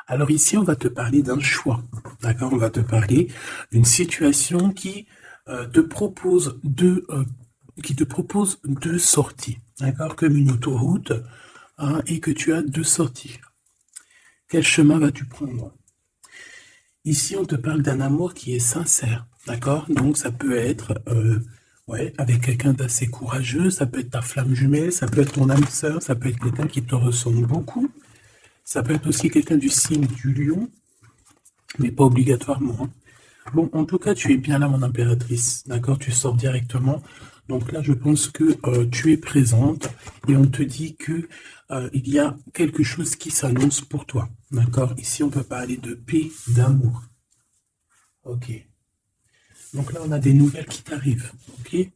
Alors ici, on va te parler d'un choix, d'accord? On va te parler d'une situation te propose qui te propose deux sorties, d'accord? Comme une autoroute, hein, et que tu as deux sorties. Quel chemin vas-tu prendre? Ici, on te parle d'un amour qui est sincère, d'accord? Donc, ça peut être ouais, avec quelqu'un d'assez courageux, ça peut être ta flamme jumelle, ça peut être ton âme sœur, ça peut être quelqu'un qui te ressemble beaucoup, ça peut être aussi quelqu'un du signe du lion, mais pas obligatoirement, hein. Bon, en tout cas, tu es bien là, mon impératrice, d'accord? Tu sors directement. Donc là, je pense que tu es présente et on te dit que il y a quelque chose qui s'annonce pour toi, d'accord? Ici, on peut parler de paix, d'amour. Ok. Donc là, on a des nouvelles qui t'arrivent, ok?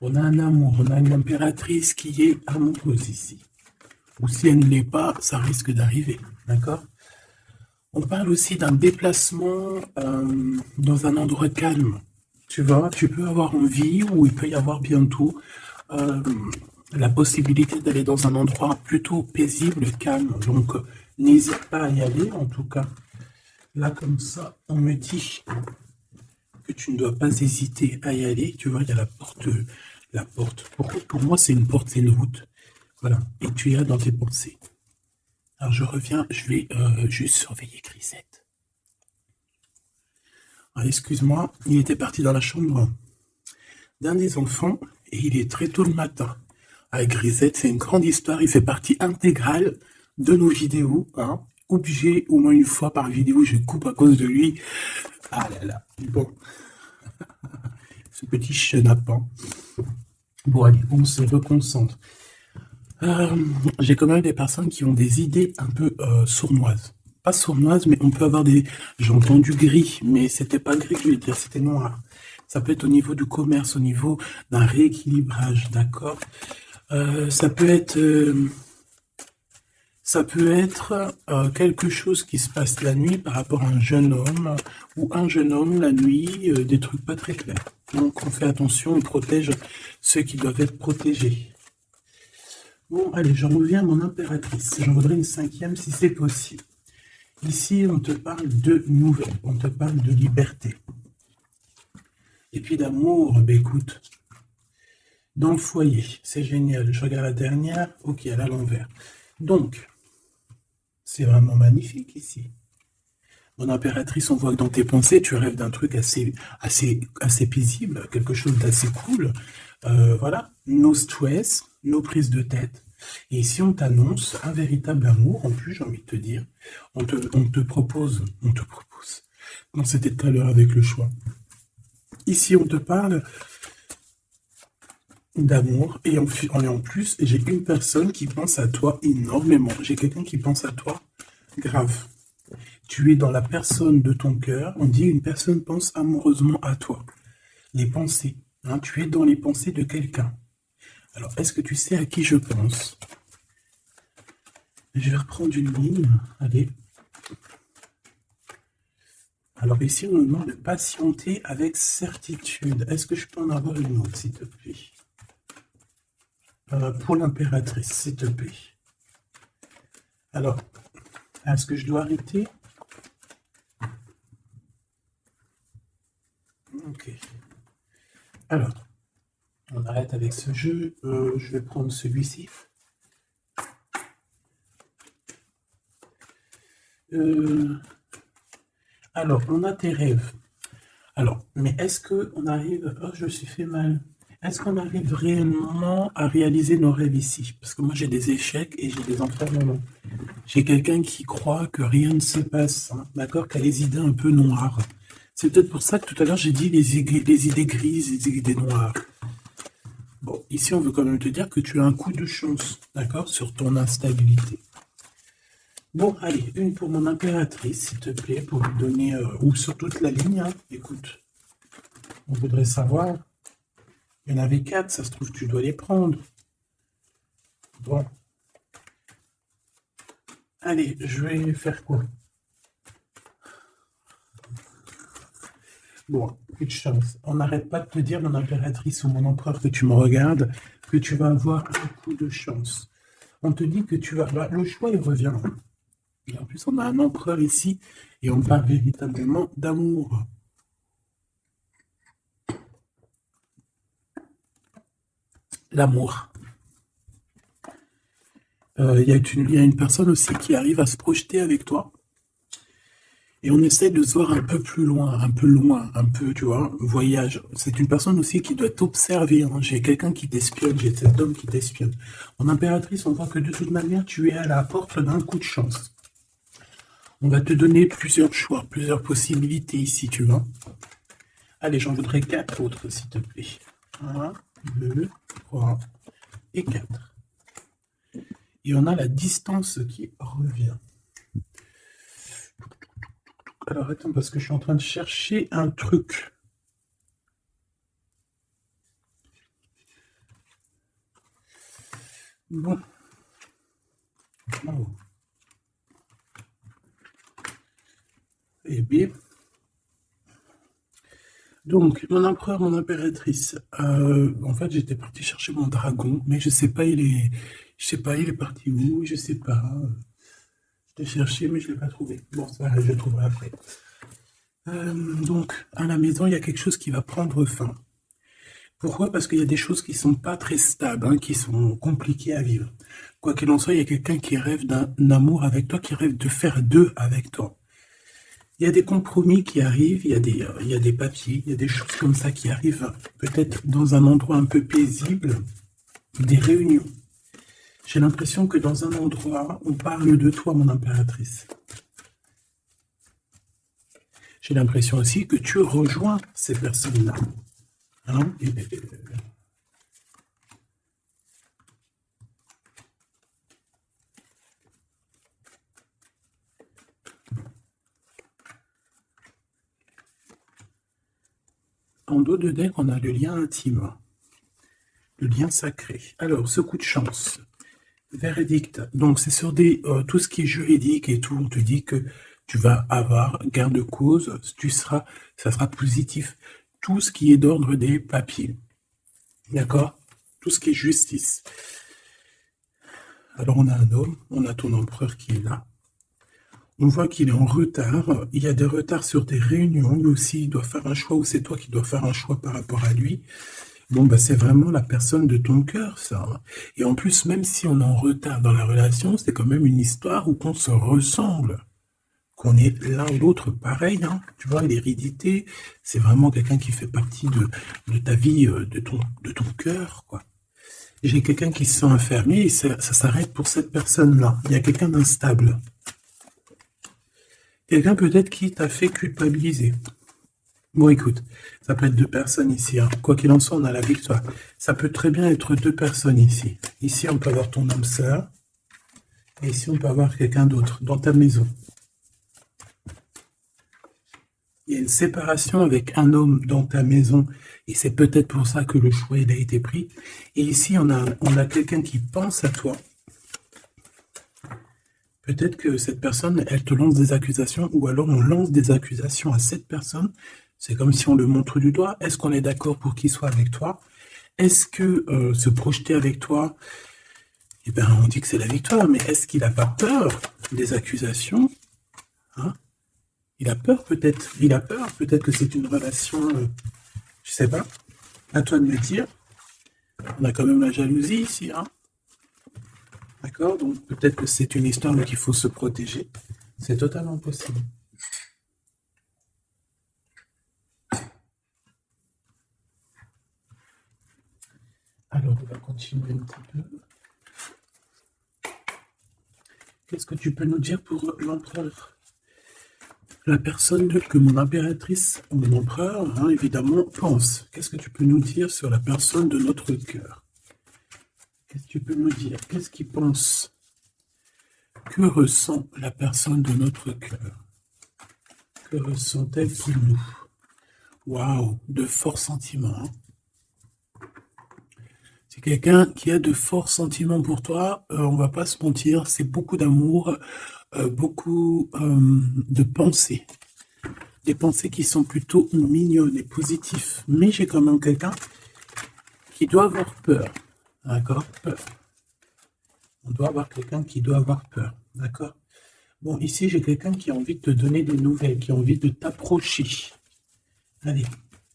On a un amour, on a une impératrice qui est amoureuse ici. Ou si elle ne l'est pas, ça risque d'arriver, d'accord? On parle aussi d'un déplacement dans un endroit calme. Tu vois, tu peux avoir envie, ou il peut y avoir bientôt euh, la possibilité d'aller dans un endroit plutôt paisible, calme. Donc, n'hésite pas à y aller, en tout cas. Là, comme ça, on me dit que tu ne dois pas hésiter à y aller. Tu vois, il y a la porte. La porte. Pour moi, c'est une porte, c'est une route. Voilà. Et tu iras dans tes pensées. Alors, je reviens, je vais juste surveiller Grisette. Alors, excuse-moi, il était parti dans la chambre d'un des enfants et il est très tôt le matin. Avec Grisette, c'est une grande histoire. Il fait partie intégrale de nos vidéos, hein. Obligé, au moins une fois par vidéo, je coupe à cause de lui. Ah là là. Bon. Ce petit chenapan. Bon, allez, on se reconcentre. J'ai quand même des personnes qui ont des idées un peu sournoises. Pas sournoises, mais on peut avoir des... J'ai entendu gris, mais c'était pas gris, je vais dire, c'était noir. Ça peut être au niveau du commerce, au niveau d'un rééquilibrage, d'accord? Ça peut être... quelque chose qui se passe la nuit par rapport à un jeune homme, ou un jeune homme la nuit, des trucs pas très clairs. Donc on fait attention, on protège ceux qui doivent être protégés. Bon, allez, je reviens à mon impératrice. J'en voudrais une cinquième si c'est possible. Ici, on te parle de nouvelles, on te parle de liberté. Et puis d'amour, ben écoute, dans le foyer, c'est génial. Je regarde la dernière, ok, elle est à l'envers. Donc, c'est vraiment magnifique ici. Mon impératrice, on voit que dans tes pensées, tu rêves d'un truc assez paisible, quelque chose d'assez cool. Voilà, no stress, no prise de tête. Et ici, on t'annonce un véritable amour. En plus, j'ai envie de te dire, on te propose. Non, c'était tout à l'heure avec le choix. Ici, on te parle d'amour et en plus, j'ai une personne qui pense à toi énormément. J'ai quelqu'un qui pense à toi grave. Tu es dans la personne de ton cœur. On dit une personne pense amoureusement à toi. Les pensées, hein, tu es dans les pensées de quelqu'un. Alors, est-ce que tu sais à qui je pense? Je vais reprendre une ligne. Allez. Alors ici, on nous demande de patienter avec certitude. Est-ce que je peux en avoir une autre, s'il te plaît? Pour l'impératrice, s'il te plaît. Alors, est-ce que je dois arrêter? Ok. Alors, on arrête avec ce jeu. Je vais prendre celui-ci. Alors, on a tes rêves. Alors, mais est-ce qu'on arrive... Oh, je me suis fait mal. Est-ce qu'on arrive réellement à réaliser nos rêves ici? Parce que moi, j'ai des échecs et j'ai des enfermements. J'ai quelqu'un qui croit que rien ne se passe, hein, d'accord? Qui a les idées un peu noires. C'est peut-être pour ça que tout à l'heure, j'ai dit les idées grises, les idées noires. Bon, ici, on veut quand même te dire que tu as un coup de chance, d'accord? Sur ton instabilité. Bon, allez, une pour mon impératrice, s'il te plaît, pour lui donner... ou sur toute la ligne, hein. Écoute, on voudrait savoir... Il y en avait 4, ça se trouve, tu dois les prendre. Bon. Allez, je vais faire quoi? Bon, plus de chance. On n'arrête pas de te dire, mon impératrice ou mon empereur, que tu me regardes, que tu vas avoir un coup de chance. On te dit que tu vas... Bah, le choix, il revient. plus, on a un empereur ici, et on parle véritablement d'amour. L'amour. Il y a une personne aussi qui arrive à se projeter avec toi. Et on essaie de se voir un peu plus loin, un peu, tu vois, voyage. C'est une personne aussi qui doit t'observer. Hein. J'ai quelqu'un qui t'espionne, j'ai cet homme qui t'espionne. En impératrice, on voit que de toute manière, tu es à la porte d'un coup de chance. On va te donner plusieurs choix, plusieurs possibilités ici, tu vois. Allez, j'en voudrais 4 autres, s'il te plaît. 1, 2, 3 et 4. Et on a la distance qui revient. Alors attends, parce que je suis en train de chercher un truc. Bon. Oh. Et bien. Donc, mon empereur, mon impératrice. En fait, j'étais parti chercher mon dragon, mais je sais pas, il est parti où, je sais pas. Je l'ai cherché, mais je l'ai pas trouvé. Bon, ça, je le trouverai après. Donc, à la maison, il y a quelque chose qui va prendre fin. Pourquoi? Parce qu'il y a des choses qui sont pas très stables, hein, qui sont compliquées à vivre. Quoi qu'il en soit, il y a quelqu'un qui rêve d'un amour avec toi, qui rêve de faire deux avec toi. Il y a des compromis qui arrivent, il y a des papiers, il y a des choses comme ça qui arrivent, peut-être dans un endroit un peu paisible, des réunions. J'ai l'impression que dans un endroit, on parle de toi, mon impératrice. J'ai l'impression aussi que tu rejoins ces personnes-là. Hein? En dos de deck, on a le lien intime, le lien sacré. Alors, ce coup de chance, verdict. Donc, c'est sur tout ce qui est juridique et tout. On te dit que tu vas avoir gain de cause, ça sera positif. Tout ce qui est d'ordre des papiers. D'accord? Tout ce qui est justice. Alors, on a un homme, on a ton empereur qui est là. On voit qu'il est en retard. Il y a des retards sur des réunions. Lui aussi, il doit faire un choix, ou c'est toi qui dois faire un choix par rapport à lui. Bon, bah, c'est vraiment la personne de ton cœur, ça. Et en plus, même si on est en retard dans la relation, c'est quand même une histoire où qu'on se ressemble. Qu'on est l'un ou l'autre pareil. Hein. Tu vois, l'hérédité, c'est vraiment quelqu'un qui fait partie de ta vie, de ton cœur, quoi. J'ai quelqu'un qui se sent enfermé et ça s'arrête pour cette personne-là. Il y a quelqu'un d'instable. Quelqu'un peut-être qui t'a fait culpabiliser. Bon, écoute, ça peut être 2 personnes ici. Hein. Quoi qu'il en soit, on a la victoire. Ça peut très bien être 2 personnes ici. Ici, on peut avoir ton âme sœur. Et ici, on peut avoir quelqu'un d'autre dans ta maison. Il y a une séparation avec un homme dans ta maison. Et c'est peut-être pour ça que le choix il a été pris. Et ici, on a quelqu'un qui pense à toi. Peut-être que cette personne, elle te lance des accusations, ou alors on lance des accusations à cette personne. C'est comme si on le montre du doigt. Est-ce qu'on est d'accord pour qu'il soit avec toi? Est-ce que se projeter avec toi, eh ben, on dit que c'est la victoire, mais est-ce qu'il n'a pas peur des accusations? Hein? Il a peur peut-être. Il a peur peut-être que c'est une relation, je sais pas. À toi de me dire. On a quand même la jalousie ici, hein? D'accord? Donc peut-être que c'est une histoire qu'il faut se protéger. C'est totalement possible. Alors on va continuer un petit peu. Qu'est-ce que tu peux nous dire pour l'empereur? La personne que mon impératrice, ou mon empereur, hein, évidemment, pense. Qu'est-ce que tu peux nous dire sur la personne de notre cœur? Qu'est-ce que tu peux nous dire? Qu'est-ce qu'il pense? Que ressent la personne de notre cœur? Que ressent-elle pour nous? Waouh, de forts sentiments. Hein. C'est quelqu'un qui a de forts sentiments pour toi, on va pas se mentir, c'est beaucoup d'amour, beaucoup de pensées. Des pensées qui sont plutôt mignonnes et positives. Mais j'ai quand même quelqu'un qui doit avoir peur. D'accord? Peur. On doit avoir quelqu'un qui doit avoir peur. D'accord? Bon, ici, j'ai quelqu'un qui a envie de te donner des nouvelles, qui a envie de t'approcher. Allez,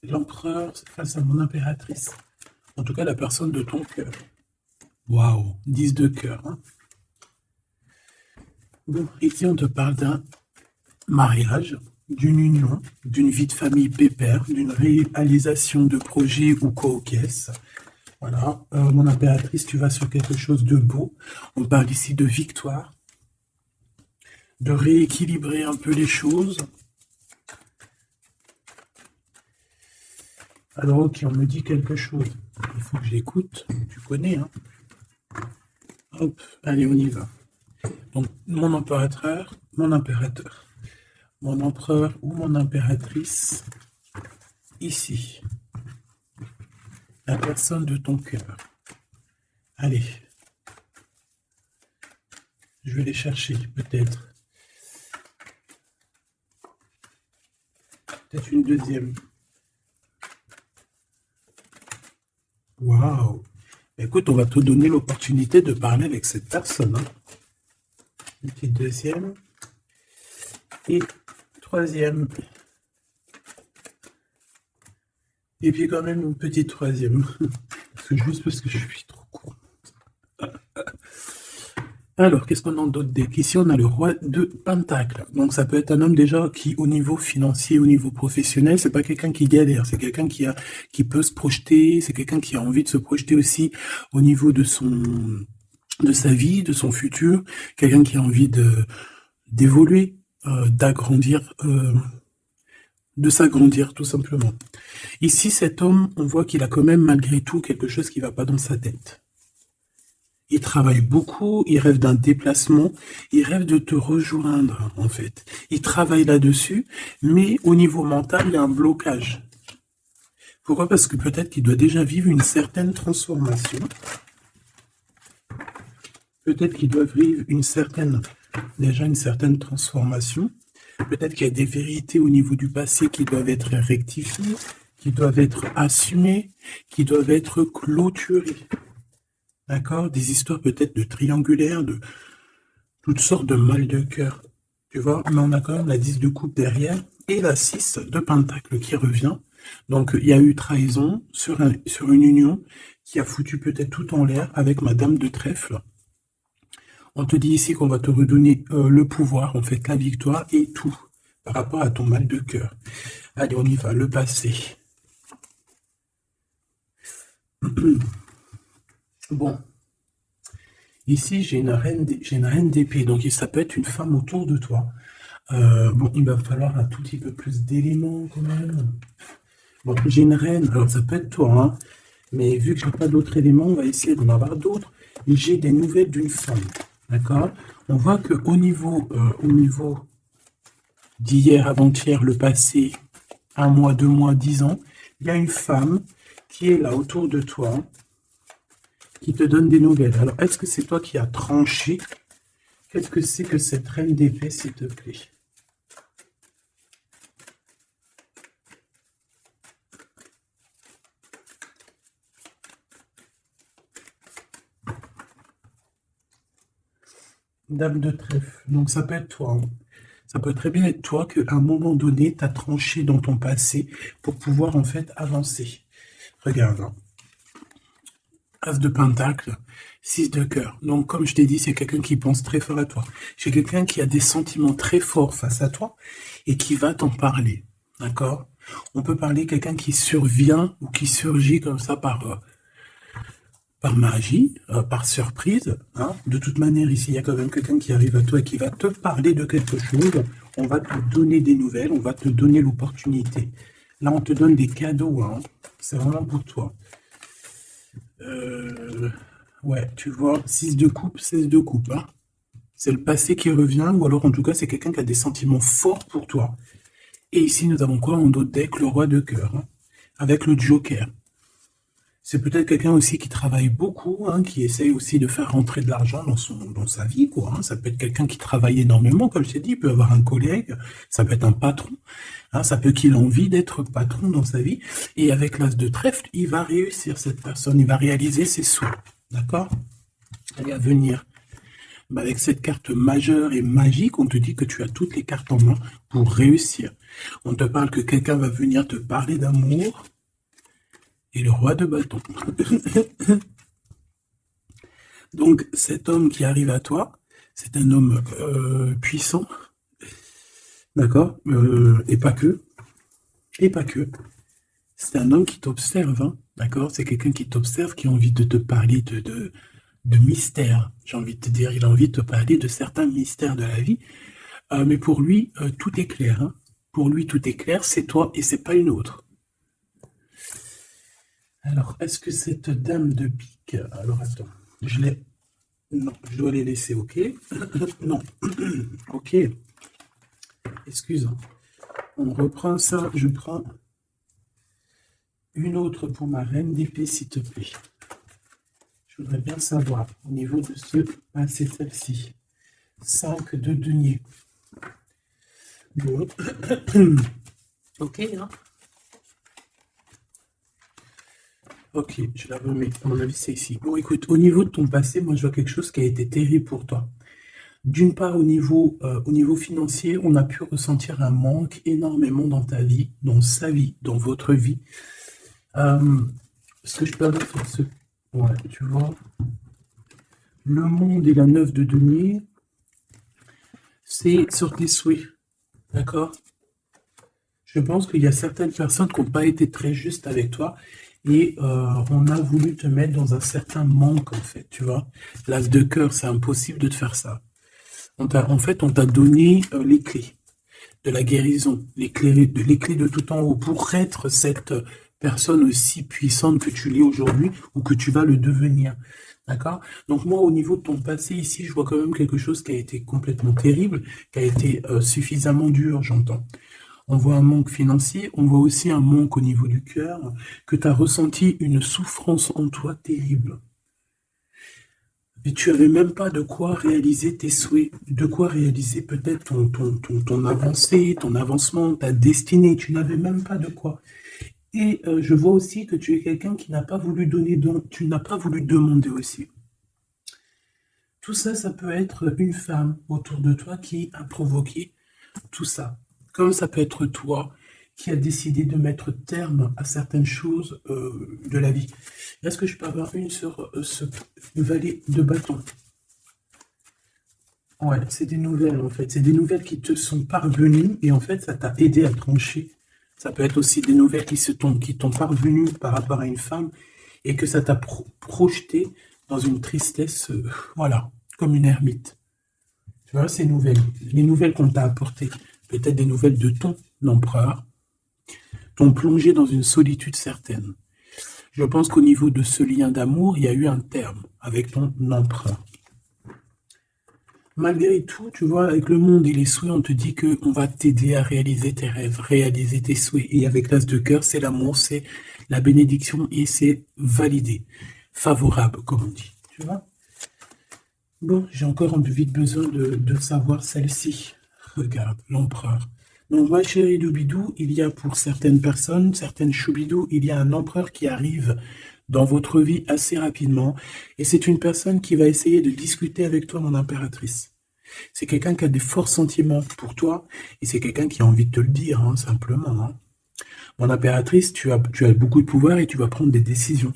l'empereur face à mon impératrice. En tout cas, la personne de ton cœur. Waouh, 10 de cœur. Hein. Bon, ici, on te parle d'un mariage, d'une union, d'une vie de famille pépère, d'une réalisation de projets ou co-caisse. Voilà, mon impératrice, tu vas sur quelque chose de beau. On parle ici de victoire, de rééquilibrer un peu les choses. Alors, ok, on me dit quelque chose. Il faut que j'écoute. Tu connais, hein. Hop, allez, on y va. Donc, mon impérateur, mon empereur ou mon impératrice, ici. La personne de ton cœur. Allez. Je vais les chercher, peut-être. Peut-être une deuxième. Waouh! Écoute, on va te donner l'opportunité de parler avec cette personne. Hein. Une petite deuxième. Et troisième. Et puis quand même une petite troisième. Juste parce que je suis trop con. Alors, qu'est-ce qu'on a d'autre deck? Ici, on a le roi de Pentacle. Donc, ça peut être un homme déjà qui, au niveau financier, au niveau professionnel, c'est pas quelqu'un qui galère. C'est quelqu'un qui peut se projeter. C'est quelqu'un qui a envie de se projeter aussi au niveau de sa vie, de son futur. Quelqu'un qui a envie d'évoluer, d'agrandir, de s'agrandir, tout simplement. Ici, cet homme, on voit qu'il a quand même, malgré tout, quelque chose qui va pas dans sa tête. Il travaille beaucoup, il rêve d'un déplacement, il rêve de te rejoindre, en fait. Il travaille là-dessus, mais au niveau mental, il y a un blocage. Pourquoi? Parce que peut-être qu'il doit déjà vivre une certaine transformation. Peut-être qu'il doit vivre une certaine transformation. Peut-être qu'il y a des vérités au niveau du passé qui doivent être rectifiées, qui doivent être assumées, qui doivent être clôturées. D'accord? Des histoires peut-être de triangulaires, de toutes sortes de mal de cœur. Tu vois? Mais on a quand même la 10 de coupe derrière et la 6 de pentacle qui revient. Donc, il y a eu trahison sur une union qui a foutu peut-être tout en l'air avec Madame de Trèfle. On te dit ici qu'on va te redonner le pouvoir, en fait, la victoire et tout par rapport à ton mal de cœur. Allez, on y va. Le passé. Bon, ici j'ai une reine d'épée, donc ça peut être une femme autour de toi. Bon, il va falloir un tout petit peu plus d'éléments quand même. Bon, j'ai une reine, alors ça peut être toi, hein, mais vu que j'ai pas d'autres éléments, on va essayer d'en avoir d'autres. J'ai des nouvelles d'une femme, d'accord? On voit que au niveau d'hier, avant-hier, le passé, 1 mois, 2 mois, 10 ans, il y a une femme qui est là autour de toi, qui te donne des nouvelles. Alors, est-ce que c'est toi qui as tranché? Qu'est-ce que c'est que cette reine d'épée, s'il te plaît? Dame de trèfle. Donc, ça peut être toi. Hein. Ça peut très bien être toi qu'à un moment donné, tu as tranché dans ton passé pour pouvoir, en fait, avancer. Regarde. Hein. As de pentacle, 6 de cœur. Donc, comme je t'ai dit, c'est quelqu'un qui pense très fort à toi. C'est quelqu'un qui a des sentiments très forts face à toi et qui va t'en parler. D'accord? On peut parler de quelqu'un qui survient ou qui surgit comme ça par magie, par surprise. Hein. De toute manière, ici, il y a quand même quelqu'un qui arrive à toi et qui va te parler de quelque chose. On va te donner des nouvelles, on va te donner l'opportunité. Là, on te donne des cadeaux. Hein. C'est vraiment pour toi. Ouais, tu vois, 6 de coupe, 16 de coupe. Hein. C'est le passé qui revient, ou alors en tout cas, c'est quelqu'un qui a des sentiments forts pour toi. Et ici, nous avons quoi en d'autres deck? Le roi de cœur, hein, avec le joker. C'est peut-être quelqu'un aussi qui travaille beaucoup, hein, qui essaye aussi de faire rentrer de l'argent dans sa vie, quoi. Hein. Ça peut être quelqu'un qui travaille énormément, comme je t'ai dit, il peut avoir un collègue, ça peut être un patron, hein, ça peut qu'il ait envie d'être patron dans sa vie. Et avec l'as de trèfle, il va réussir, cette personne, il va réaliser ses souhaits. D'accord? Allez, à venir. Bah, avec cette carte majeure et magique, on te dit que tu as toutes les cartes en main pour réussir. On te parle que quelqu'un va venir te parler d'amour. Et le roi de bâton. Donc, cet homme qui arrive à toi, c'est un homme puissant, d'accord, et pas que. Et pas que. C'est un homme qui t'observe, hein, d'accord. C'est quelqu'un qui t'observe, qui a envie de te parler de mystères. J'ai envie de te dire, il a envie de te parler de certains mystères de la vie. Mais pour lui, tout est clair. Hein. Pour lui, tout est clair. C'est toi et c'est pas une autre. Alors, est-ce que cette dame de pique... Alors, attends. Je l'ai... Non, je dois les laisser, ok. Non. Ok. Excuse. On reprend ça. Je prends une autre pour ma reine d'épée, s'il te plaît. Je voudrais bien savoir, au niveau de ce... Ah, c'est celle-ci. 5 de denier. Bon. Ok, hein. Ok, je la remets. À mon avis, c'est ici. Bon, écoute, au niveau de ton passé, moi, je vois quelque chose qui a été terrible pour toi. D'une part, au niveau financier, on a pu ressentir un manque énormément dans ta vie, dans sa vie, dans votre vie. Ce que je peux avoir sur ce... Ouais, tu vois. Le monde et la 9 de denier, c'est sur tes souhaits. D'accord? Je pense qu'il y a certaines personnes qui n'ont pas été très justes avec toi. Et on a voulu te mettre dans un certain manque, en fait, tu vois. L'as de cœur, c'est impossible de te faire ça. En fait, on t'a donné les clés de la guérison, les clés de tout en haut, pour être cette personne aussi puissante que tu l'es aujourd'hui ou que tu vas le devenir. D'accord? Donc moi, au niveau de ton passé ici, je vois quand même quelque chose qui a été complètement terrible, qui a été suffisamment dur, j'entends. On voit un manque financier, on voit aussi un manque au niveau du cœur, que tu as ressenti une souffrance en toi terrible. Et tu n'avais même pas de quoi réaliser tes souhaits, de quoi réaliser peut-être ton avancée, ton avancement, ta destinée, tu n'avais même pas de quoi. Et je vois aussi que tu es quelqu'un qui n'a pas voulu donner, donc tu n'as pas voulu demander aussi. Tout ça, ça peut être une femme autour de toi qui a provoqué tout ça. Comme ça peut être toi qui a décidé de mettre terme à certaines choses de la vie. Est-ce que je peux avoir une sur ce valet de bâton? Ouais, c'est des nouvelles en fait. C'est des nouvelles qui te sont parvenues et en fait, ça t'a aidé à trancher. Ça peut être aussi des nouvelles qui t'ont parvenues par rapport à une femme et que ça t'a projeté dans une tristesse, voilà, comme une ermite. Tu vois, ces nouvelles, les nouvelles qu'on t'a apportées, peut-être des nouvelles de ton empereur, t'ont plongé dans une solitude certaine. Je pense qu'au niveau de ce lien d'amour, il y a eu un terme avec ton empereur. Malgré tout, tu vois, avec le monde et les souhaits, on te dit qu'on va t'aider à réaliser tes rêves, réaliser tes souhaits. Et avec l'as de cœur, c'est l'amour, c'est la bénédiction et c'est validé, favorable, comme on dit. Tu vois? Bon, j'ai encore vite besoin de savoir celle-ci. Regarde, l'empereur. Donc, ma chérie Doubidou, il y a pour certaines personnes, certaines choubidou, il y a un empereur qui arrive dans votre vie assez rapidement. Et c'est une personne qui va essayer de discuter avec toi, mon impératrice. C'est quelqu'un qui a des forts sentiments pour toi. Et c'est quelqu'un qui a envie de te le dire, hein, simplement. Hein. Mon impératrice, tu as beaucoup de pouvoir et tu vas prendre des décisions.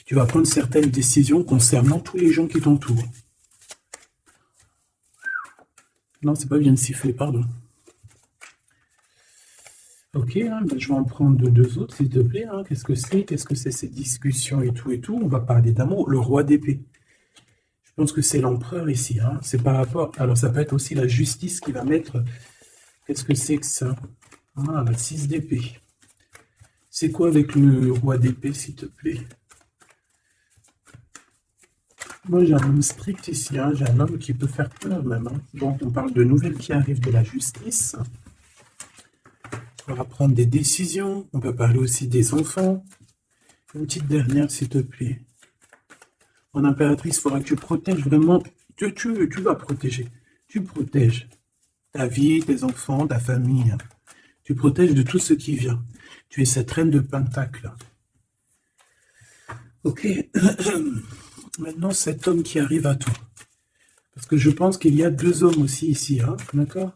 Tu vas prendre certaines décisions concernant tous les gens qui t'entourent. Non, c'est pas bien de siffler, pardon. Ok, hein, ben je vais en prendre deux autres, s'il te plaît. Hein. Qu'est-ce que c'est? Qu'est-ce que c'est ces discussions et tout et tout? On va parler d'amour. Le roi d'épée. Je pense que c'est l'empereur ici. Hein. C'est par rapport... Alors, ça peut être aussi la justice qui va mettre... Qu'est-ce que c'est que ça? Ah, la 6 d'épée. C'est quoi avec le roi d'épée, s'il te plaît? Moi, j'ai un homme strict ici. Hein. J'ai un homme qui peut faire peur, même. Hein. Donc, on parle de nouvelles qui arrivent de la justice. On va prendre des décisions. On peut parler aussi des enfants. Une petite dernière, s'il te plaît. Mon impératrice, il faudra que tu protèges vraiment. Tu vas protéger. Tu protèges ta vie, tes enfants, ta famille. Tu protèges de tout ce qui vient. Tu es cette reine de Pentacle. Ok. Maintenant, cet homme qui arrive à toi. Parce que je pense qu'il y a deux hommes aussi ici, hein, d'accord?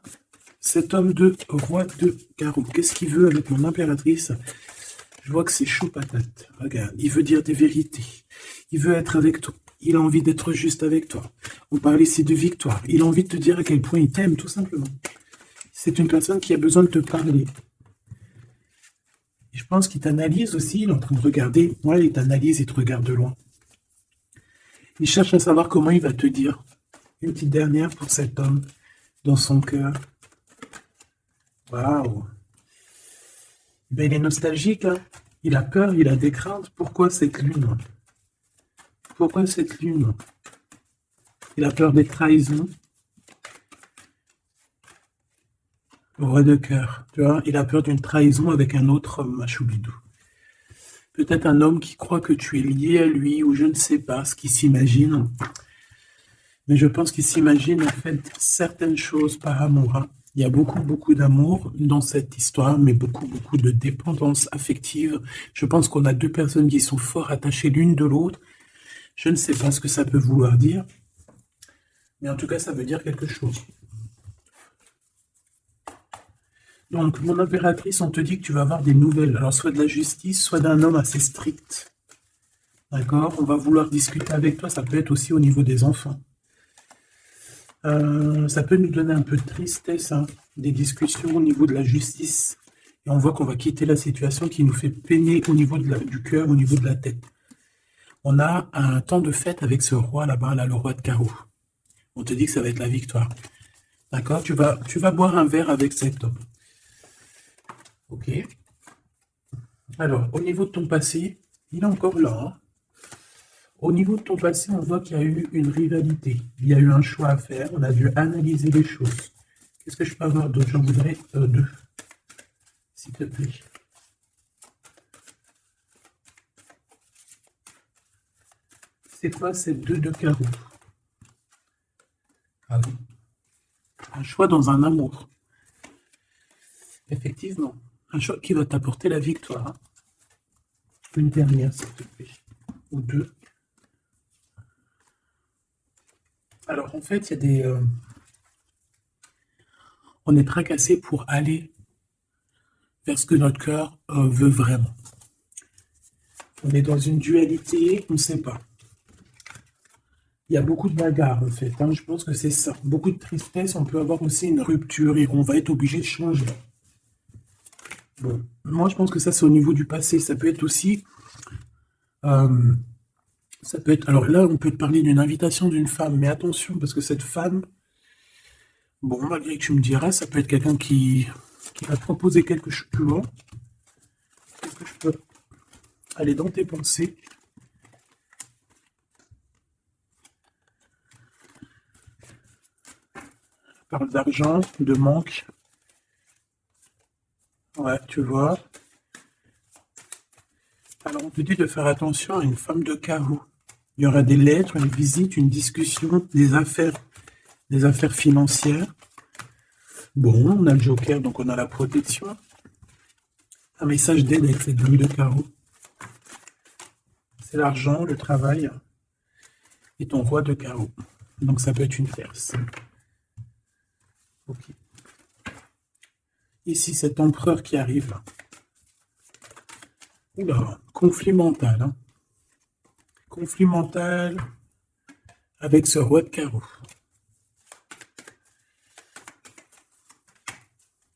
Cet homme de roi de carreau, qu'est-ce qu'il veut avec mon impératrice? Je vois que c'est chaud patate. Regarde, il veut dire des vérités. Il veut être avec toi. Il a envie d'être juste avec toi. On parle ici de victoire. Il a envie de te dire à quel point il t'aime, tout simplement. C'est une personne qui a besoin de te parler. Et je pense qu'il t'analyse aussi. Il est en train de regarder. Ouais, il t'analyse, il te regarde de loin. Il cherche à savoir comment il va te dire. Une petite dernière pour cet homme dans son cœur. Waouh! Ben, il est nostalgique, hein. Il a peur, il a des craintes. Pourquoi cette lune? Pourquoi cette lune? Il a peur des trahisons. Roi de cœur, tu vois, il a peur d'une trahison avec un autre homme, à Choubidou. Peut-être un homme qui croit que tu es lié à lui, ou je ne sais pas ce qu'il s'imagine. Mais je pense qu'il s'imagine en fait certaines choses par amour, hein. Il y a beaucoup, beaucoup d'amour dans cette histoire, mais beaucoup, beaucoup de dépendance affective. Je pense qu'on a deux personnes qui sont fort attachées l'une de l'autre. Je ne sais pas ce que ça peut vouloir dire, mais en tout cas, ça veut dire quelque chose. Donc, mon impératrice, on te dit que tu vas avoir des nouvelles. Alors, soit de la justice, soit d'un homme assez strict. D'accord? On va vouloir discuter avec toi. Ça peut être aussi au niveau des enfants. Ça peut nous donner un peu de tristesse, hein, des discussions au niveau de la justice. Et on voit qu'on va quitter la situation qui nous fait peiner au niveau du cœur, au niveau de la tête. On a un temps de fête avec ce roi là-bas, là, le roi de carreau. On te dit que ça va être la victoire. D'accord? Tu vas boire un verre avec cet homme. Ok. Alors, au niveau de ton passé, il est encore là, hein. Au niveau de ton passé, on voit qu'il y a eu une rivalité. Il y a eu un choix à faire. On a dû analyser les choses. Qu'est-ce que je peux avoir d'autre? J'en voudrais deux, s'il te plaît. C'est quoi ces deux de carreau? Ah oui. Un choix dans un amour. Effectivement. Un choix qui va t'apporter la victoire. Une dernière, s'il te plaît. Ou deux. Alors, en fait, il y a des... on est tracassé pour aller vers ce que notre cœur veut vraiment. On est dans une dualité, on ne sait pas. Il y a beaucoup de bagarres, en fait, hein. Je pense que c'est ça. Beaucoup de tristesse, on peut avoir aussi une rupture et on va être obligé de changer. Bon, moi, je pense que ça, c'est au niveau du passé. Ça peut être aussi... ça peut être... Alors là, on peut te parler d'une invitation d'une femme, mais attention, parce que cette femme... Bon, malgré que tu me diras, ça peut être quelqu'un qui va te proposer quelque chose plus loin. Qu'est-ce que je peux aller dans tes pensées? Parle d'argent, de manque. Ouais, tu vois. Alors, on te dit de faire attention à une femme de carreau. Il y aura des lettres, une visite, une discussion, des affaires financières. Bon, on a le joker, donc on a la protection. Un message d'aide avec cette grille de carreau. C'est l'argent, le travail et ton roi de carreau. Donc ça peut être une Perse. Ok. Ici, cet empereur qui arrive là. Oula, conflit mental, hein. Conflit mental avec ce roi de carreau.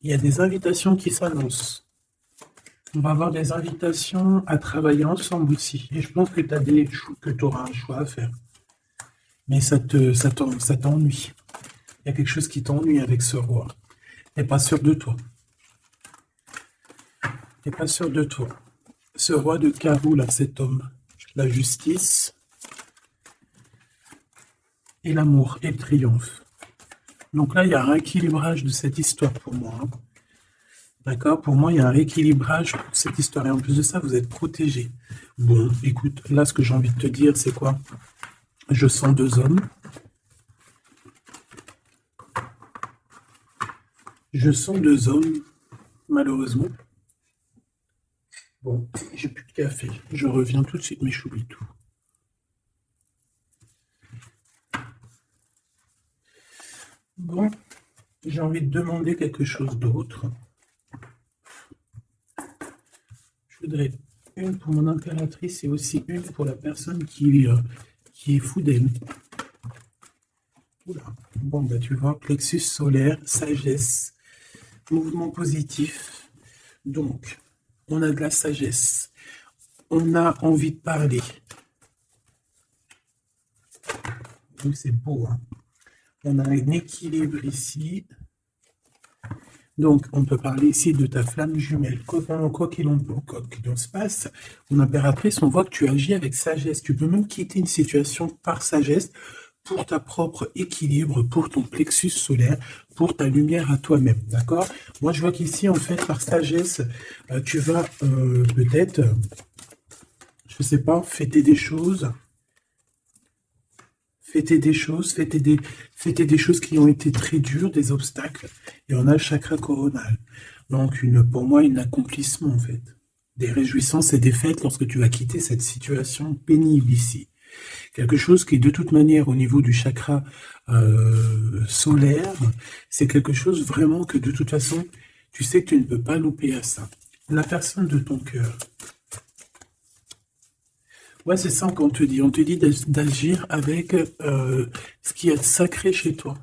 Il y a des invitations qui s'annoncent. On va avoir des invitations à travailler ensemble aussi. Et je pense que tu auras un choix à faire. Mais ça t'ennuie. Il y a quelque chose qui t'ennuie avec ce roi. Tu n'es pas sûr de toi. Tu n'es pas sûr de toi. Ce roi de carreau, là, cet homme, la justice et l'amour et le triomphe. Donc là, il y a un rééquilibrage de cette histoire pour moi, hein. D'accord? Pour moi, il y a un rééquilibrage pour cette histoire. Et en plus de ça, vous êtes protégés. Bon, écoute, là, ce que j'ai envie de te dire, c'est quoi? Je sens deux hommes. Je sens deux hommes, malheureusement. Bon, j'ai plus de café. Je reviens tout de suite, mes choubitous. Bon, j'ai envie de demander quelque chose d'autre. Je voudrais une pour mon impératrice et aussi une pour la personne qui est fou d'elle. Oula. Bon, bah tu vois, plexus solaire, sagesse, mouvement positif. Donc, on a de la sagesse. On a envie de parler. Donc, c'est beau, hein. On a un équilibre ici. Donc, on peut parler ici de ta flamme jumelle. Quoi qu'il en se passe, mon impératrice, on voit que tu agis avec sagesse. Tu peux même quitter une situation par sagesse pour ta propre équilibre, pour ton plexus solaire, pour ta lumière à toi-même, d'accord? Moi, je vois qu'ici, en fait, par sagesse, tu vas peut-être, je sais pas, fêter des choses, fêter des choses qui ont été très dures, des obstacles, et on a le chakra coronal. Donc, pour moi, un accomplissement, en fait. Des réjouissances et des fêtes lorsque tu vas quitter cette situation pénible ici. Quelque chose qui, de toute manière, au niveau du chakra solaire, c'est quelque chose vraiment que, de toute façon, tu sais que tu ne peux pas louper à ça. La personne de ton cœur. Ouais, c'est ça qu'on te dit. On te dit d'agir avec ce qui est sacré chez toi.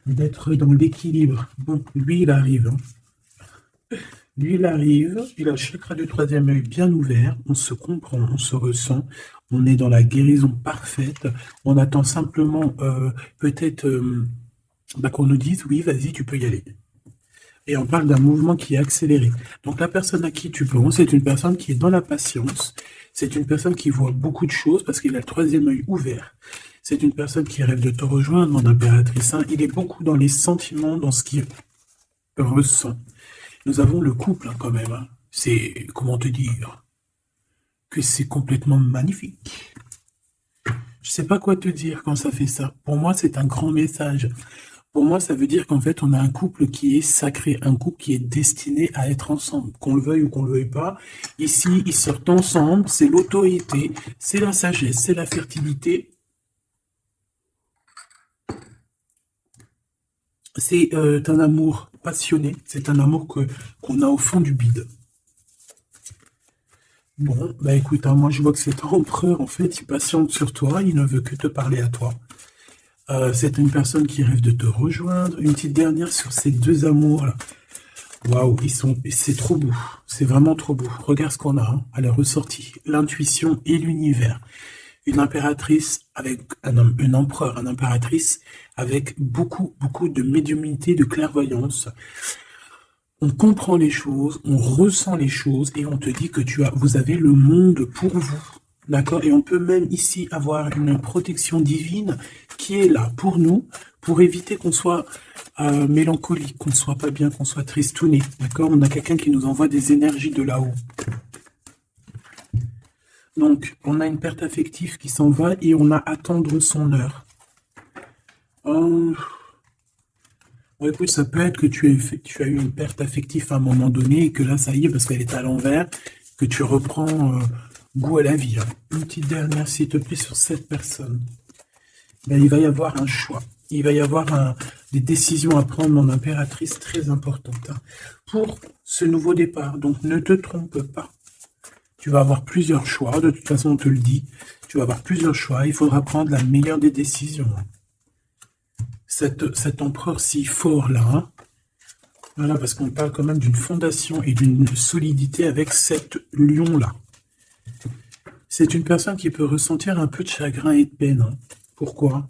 D'être dans l'équilibre. Bon, lui, il arrive. Hein. Lui, il arrive, il a le chakra du troisième œil bien ouvert, on se comprend, on se ressent, on est dans la guérison parfaite, on attend simplement peut-être qu'on nous dise, oui, vas-y, tu peux y aller. Et on parle d'un mouvement qui est accéléré. Donc la personne à qui tu penses, c'est une personne qui est dans la patience, c'est une personne qui voit beaucoup de choses parce qu'il a le troisième œil ouvert. C'est une personne qui rêve de te rejoindre, mon impératrice. Hein. Il est beaucoup dans les sentiments, dans ce qu'il ressent. Nous avons le couple hein, quand même. Hein. C'est, comment te dire, que c'est complètement magnifique. Je sais pas quoi te dire quand ça fait ça. Pour moi, c'est un grand message. Pour moi, ça veut dire qu'en fait, on a un couple qui est sacré, un couple qui est destiné à être ensemble, qu'on le veuille ou qu'on le veuille pas. Ici, ils sortent ensemble, c'est l'autorité, c'est la sagesse, c'est la fertilité. C'est un amour passionné, c'est un amour qu'on a au fond du bide. Bon, bah écoute, hein, moi je vois que cet empereur, en fait, il patiente sur toi, il ne veut que te parler à toi. C'est une personne qui rêve de te rejoindre. Une petite dernière sur ces deux amours-là. Waouh, c'est trop beau. C'est vraiment trop beau. Regarde ce qu'on a hein, à la ressortie. L'intuition et l'univers. Une impératrice avec un empereur, une impératrice avec beaucoup de médiumnité, de clairvoyance. On comprend les choses, on ressent les choses et on te dit que vous avez le monde pour vous. D'accord? Et on peut même ici avoir une protection divine qui est là pour nous, pour éviter qu'on soit mélancolique, qu'on ne soit pas bien, qu'on soit tristouné. D'accord? On a quelqu'un qui nous envoie des énergies de là-haut. Donc, on a une perte affective qui s'en va et on a à attendre son heure. Bon, écoute, ça peut être que tu as eu une perte affective à un moment donné et que là, ça y est, parce qu'elle est à l'envers, que tu reprends goût à la vie. Hein. Une petite dernière, s'il te plaît, sur cette personne. Ben, il va y avoir un choix. Il va y avoir des décisions à prendre, mon impératrice, très importantes. Hein, pour ce nouveau départ. Donc, ne te trompe pas. Tu vas avoir plusieurs choix. De toute façon, on te le dit. Tu vas avoir plusieurs choix. Il faudra prendre la meilleure des décisions. Cet empereur si fort là, hein. Voilà, parce qu'on parle quand même d'une fondation et d'une solidité avec cet lion-là. C'est une personne qui peut ressentir un peu de chagrin et de peine. Hein. Pourquoi?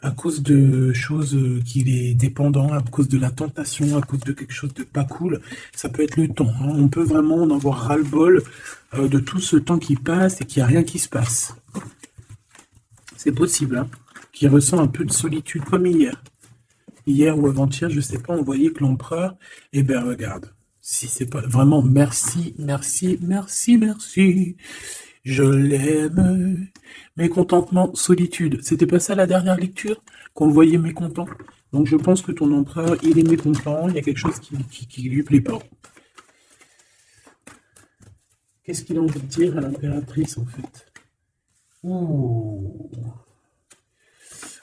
À cause de choses qu'il est dépendant, à cause de la tentation, à cause de quelque chose de pas cool. Ça peut être le temps. Hein. On peut vraiment en avoir ras-le-bol de tout ce temps qui passe et qu'il n'y a rien qui se passe. C'est possible, hein. Qui ressent un peu de solitude, comme hier. Hier ou avant-hier, je sais pas, on voyait que l'empereur, eh bien regarde, si c'est pas vraiment merci, je l'aime. Mécontentement, solitude. C'était pas ça la dernière lecture qu'on le voyait mécontent. Donc je pense que ton empereur, il est mécontent, il y a quelque chose qui lui plaît pas. Qu'est-ce qu'il a envie de dire à l'impératrice en fait? Ouh.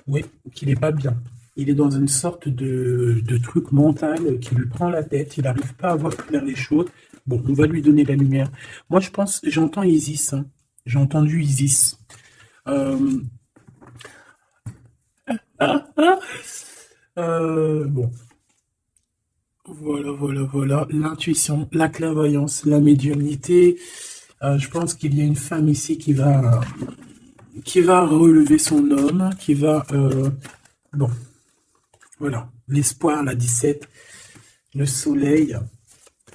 Oui, qu'il n'est pas bien. Il est dans une sorte de truc mental qui lui prend la tête. Il n'arrive pas à voir clair les choses. Bon, on va lui donner la lumière. Moi, je pense, j'entends Isis, hein. J'ai entendu Isis. Euh, bon, voilà, voilà, voilà. L'intuition, la clairvoyance, la médiumnité. Je pense qu'il y a une femme ici qui va relever son homme, qui va... bon, voilà. L'espoir, la 17, le soleil.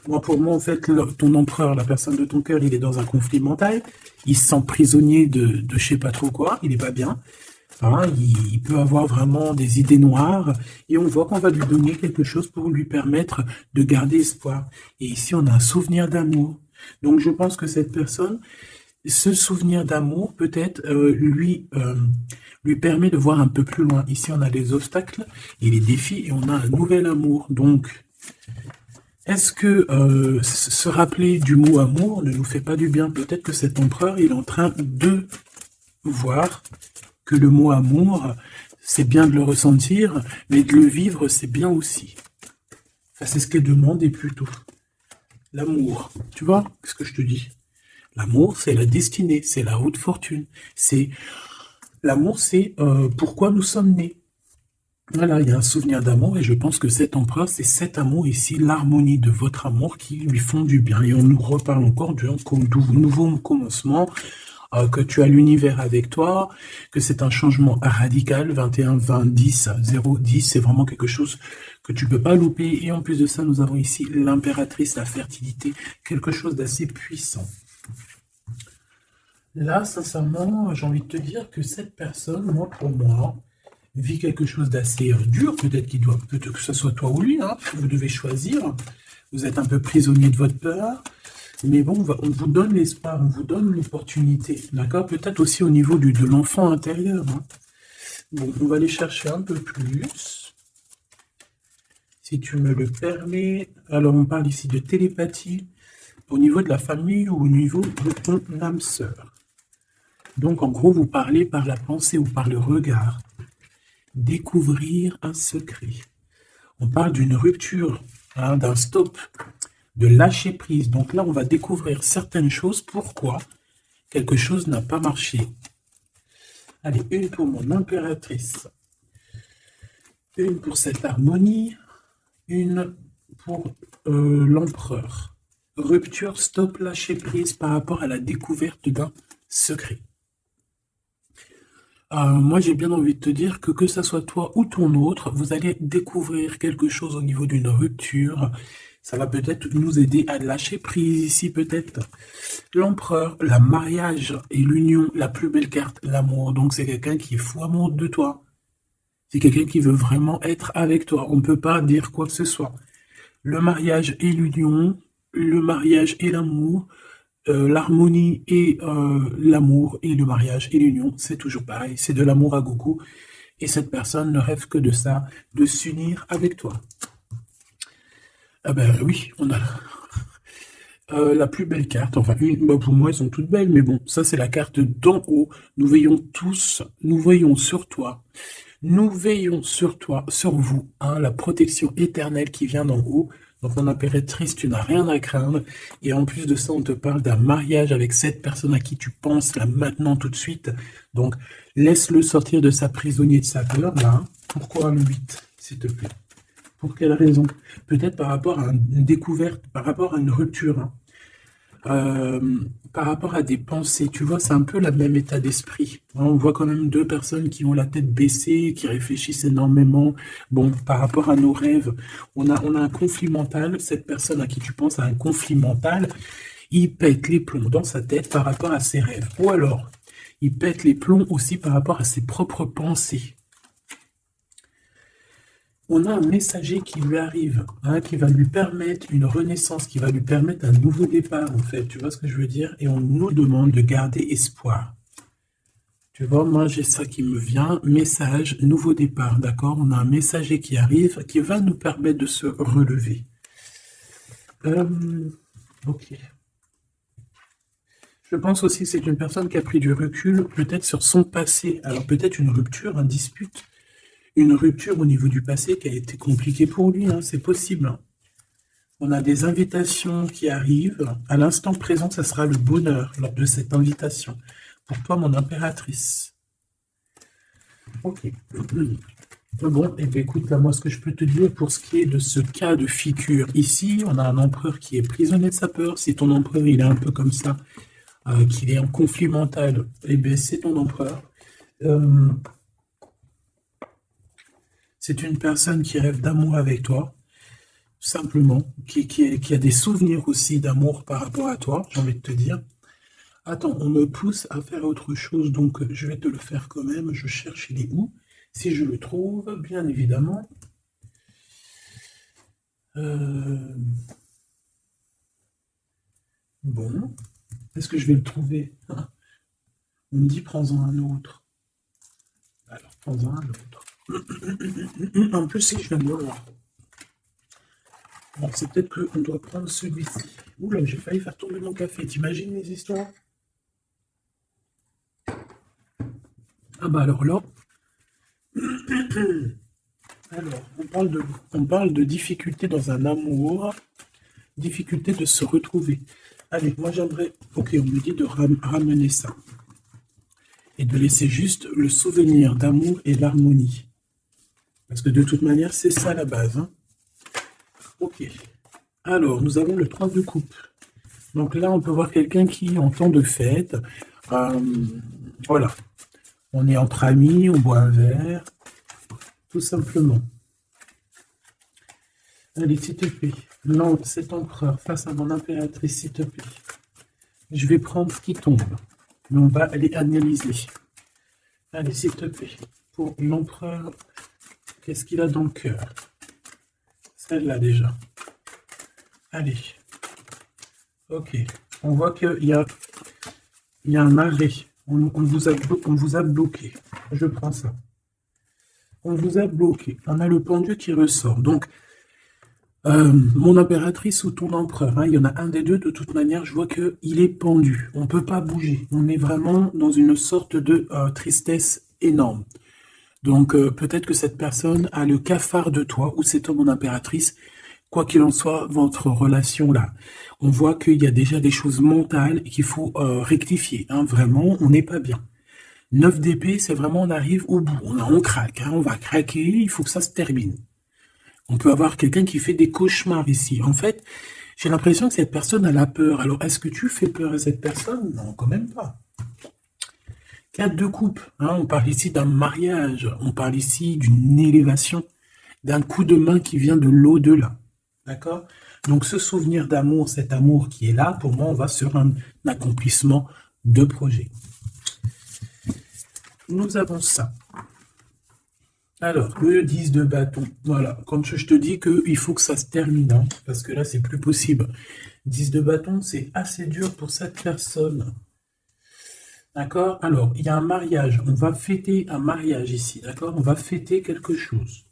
Moi, pour moi, en fait, ton empereur, la personne de ton cœur, il est dans un conflit mental. Il se sent prisonnier de je sais pas trop quoi. Il est pas bien. Hein, il peut avoir vraiment des idées noires. Et on voit qu'on va lui donner quelque chose pour lui permettre de garder espoir. Et ici, on a un souvenir d'amour. Donc, je pense que cette personne, ce souvenir d'amour, peut-être, lui permet de voir un peu plus loin. Ici, on a les obstacles et les défis et on a un nouvel amour. Donc, est-ce que se rappeler du mot amour ne nous fait pas du bien? Peut-être que cet empereur, il est en train de voir que le mot amour, c'est bien de le ressentir, mais de le vivre, c'est bien aussi. Enfin, c'est ce qu'est demandé plutôt. L'amour, tu vois ce que je te dis? L'amour, c'est la destinée, c'est la haute fortune. C'est l'amour, c'est pourquoi nous sommes nés. Voilà, il y a un souvenir d'amour et je pense que cet empereur, c'est cet amour ici, l'harmonie de votre amour qui lui font du bien. Et on nous reparle encore d'un nouveau commencement, que tu as l'univers avec toi, que c'est un changement radical, 21, 20, 10, 0, 10, c'est vraiment quelque chose que tu peux pas louper. Et en plus de ça, nous avons ici l'impératrice, la fertilité, quelque chose d'assez puissant. Là, sincèrement, j'ai envie de te dire que cette personne, moi, pour moi, vit quelque chose d'assez dur, peut-être que ce soit toi ou lui, hein, vous devez choisir, vous êtes un peu prisonnier de votre peur, mais bon, on vous donne l'espoir, on vous donne l'opportunité, d'accord? Peut-être aussi au niveau de l'enfant intérieur, hein. Bon, on va aller chercher un peu plus, si tu me le permets. Alors, on parle ici de télépathie, au niveau de la famille ou au niveau de ton âme sœur. Donc, en gros, vous parlez par la pensée ou par le regard. Découvrir un secret. On parle d'une rupture, hein, d'un stop, de lâcher prise. Donc là, on va découvrir certaines choses. Pourquoi quelque chose n'a pas marché? Allez, une pour mon impératrice. Une pour cette harmonie. Une pour l'empereur. Rupture, stop, lâcher prise par rapport à la découverte d'un secret. Moi, j'ai bien envie de te dire que ça soit toi ou ton autre, vous allez découvrir quelque chose au niveau d'une rupture. Ça va peut-être nous aider à lâcher prise ici, peut-être. L'empereur, le mariage et l'union, la plus belle carte, l'amour. Donc, c'est quelqu'un qui est fou amoureux de toi. C'est quelqu'un qui veut vraiment être avec toi. On ne peut pas dire quoi que ce soit. Le mariage et l'union, le mariage et l'amour, l'harmonie et l'amour et le mariage et l'union, c'est toujours pareil, c'est de l'amour à gogo. Et cette personne ne rêve que de ça, de s'unir avec toi. Ah ben oui, on a la plus belle carte, enfin pour moi elles sont toutes belles, mais bon, ça c'est la carte d'en haut. Nous veillons tous, nous veillons sur toi. Nous veillons sur toi, sur vous, hein, la protection éternelle qui vient d'en haut. Donc mon impératrice, tu n'as rien à craindre. Et en plus de ça, on te parle d'un mariage avec cette personne à qui tu penses là maintenant tout de suite. Donc laisse-le sortir de sa prisonnier de sa peur là. Hein. Pourquoi le 8, s'il te plaît? Pour quelle raison? Peut-être par rapport à une découverte, par rapport à une rupture. Hein. Par rapport à des pensées, tu vois, c'est un peu le même état d'esprit. On voit quand même deux personnes qui ont la tête baissée, qui réfléchissent énormément. Bon, par rapport à nos rêves, on a un conflit mental. Cette personne à qui tu penses a un conflit mental. Il pète les plombs dans sa tête par rapport à ses rêves. Ou alors, il pète les plombs aussi par rapport à ses propres pensées. On a un messager qui lui arrive, hein, qui va lui permettre une renaissance, qui va lui permettre un nouveau départ, en fait. Tu vois ce que je veux dire? Et on nous demande de garder espoir. Tu vois, moi, j'ai ça qui me vient. Message, nouveau départ, d'accord? On a un messager qui arrive, qui va nous permettre de se relever. Ok. Je pense aussi que c'est une personne qui a pris du recul, peut-être sur son passé. Alors peut-être une rupture, une dispute, une rupture au niveau du passé qui a été compliquée pour lui, hein, c'est possible. Hein. On a des invitations qui arrivent. À l'instant présent, ça sera le bonheur lors de cette invitation. Pour toi, mon impératrice. Ok. Bon, et bien écoute, là, moi, ce que je peux te dire pour ce qui est de ce cas de figure ici, on a un empereur qui est prisonnier de sa peur. Si ton empereur, il est un peu comme ça, qu'il est en conflit mental, eh bien, c'est ton empereur. C'est une personne qui rêve d'amour avec toi, simplement, qui a des souvenirs aussi d'amour par rapport à toi, j'ai envie de te dire. Attends, on me pousse à faire autre chose, donc je vais te le faire quand même. Je cherche, il est où? Si je le trouve, bien évidemment. Bon, est-ce que je vais le trouver? On me dit, prends-en un autre. Alors, prends-en un autre. En plus, si je viens de le voir. Bon, c'est peut-être qu'on doit prendre celui-ci. Oula, j'ai failli faire tomber mon café. T'imagines les histoires? Ah bah alors là... Alors, on parle de difficulté dans un amour, difficulté de se retrouver. Allez, moi j'aimerais... Ok, on me dit de ramener ça. Et de laisser juste le souvenir d'amour et l'harmonie. Parce que de toute manière, c'est ça la base. Hein. Ok. Alors, nous avons le 3 de coupe. Donc là, on peut voir quelqu'un qui, en temps de fête, voilà. On est entre amis, on boit un verre, tout simplement. Allez, s'il te plaît. Non, cet empereur face à mon impératrice, s'il te plaît. Je vais prendre ce qui tombe. Mais on va aller analyser. Allez, s'il te plaît. Pour l'empereur, qu'est-ce qu'il a dans le cœur? Celle-là déjà. Allez. Ok. On voit qu'il y a un arrêt. On vous a bloqué. Je prends ça. On vous a bloqué. On a le pendu qui ressort. Donc, mon impératrice ou ton empereur, hein, il y en a un des deux. De toute manière, je vois qu'il est pendu. On ne peut pas bouger. On est vraiment dans une sorte de tristesse énorme. Donc, peut-être que cette personne a le cafard de toi, ou c'est toi, mon impératrice. Quoi qu'il en soit, votre relation là, on voit qu'il y a déjà des choses mentales qu'il faut rectifier. Hein, vraiment, on n'est pas bien. 9 d'épée, c'est vraiment on arrive au bout. On craque, hein, on va craquer, il faut que ça se termine. On peut avoir quelqu'un qui fait des cauchemars ici. En fait, j'ai l'impression que cette personne a la peur. Alors, est-ce que tu fais peur à cette personne? Non, quand même pas. 4 de coupe, hein, on parle ici d'un mariage, on parle ici d'une élévation, d'un coup de main qui vient de l'au-delà. D'accord? Donc ce souvenir d'amour, cet amour qui est là, pour moi, on va sur un accomplissement de projet. Nous avons ça. Alors, le 10 de bâton. Voilà, quand je te dis qu'il faut que ça se termine, hein, parce que là, c'est plus possible. 10 de bâton, c'est assez dur pour cette personne. D'accord? Alors, il y a un mariage. On va fêter un mariage ici, d'accord? On va fêter quelque chose.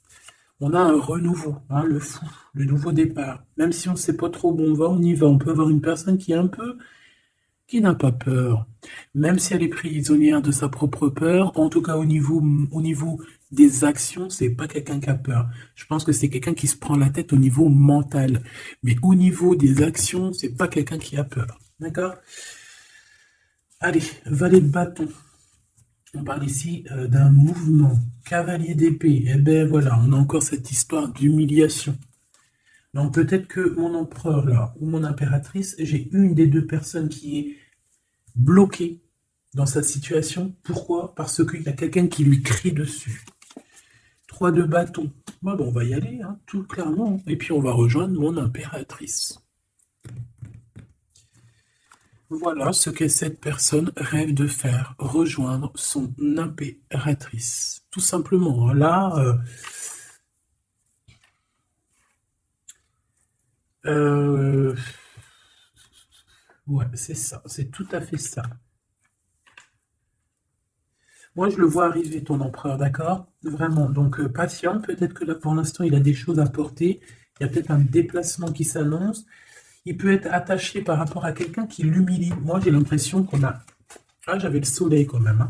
On a un renouveau, hein, le fou, le nouveau départ. Même si on ne sait pas trop où on va, on y va. On peut avoir une personne qui est un peu, qui n'a pas peur. Même si elle est prisonnière de sa propre peur, en tout cas au niveau des actions, c'est pas quelqu'un qui a peur. Je pense que c'est quelqu'un qui se prend la tête au niveau mental. Mais au niveau des actions, c'est pas quelqu'un qui a peur. D'accord? Allez, valet de bâton. On parle ici d'un mouvement. Cavalier d'épée. Eh bien voilà, on a encore cette histoire d'humiliation. Donc peut-être que mon empereur là, ou mon impératrice, j'ai une des deux personnes qui est bloquée dans sa situation. Pourquoi? Parce qu'il y a quelqu'un qui lui crie dessus. 3 de bâton. Bon, on va y aller, hein, tout clairement. Et puis on va rejoindre mon impératrice. Voilà ce que cette personne rêve de faire, rejoindre son impératrice. Tout simplement, là, ouais, c'est ça, c'est tout à fait ça. Moi, je le vois arriver, ton empereur, d'accord? Vraiment, donc patient, peut-être que là, pour l'instant, il a des choses à porter. Il y a peut-être un déplacement qui s'annonce. Il peut être attaché par rapport à quelqu'un qui l'humilie. Moi, j'ai l'impression qu'on a... Ah, j'avais le soleil quand même, hein.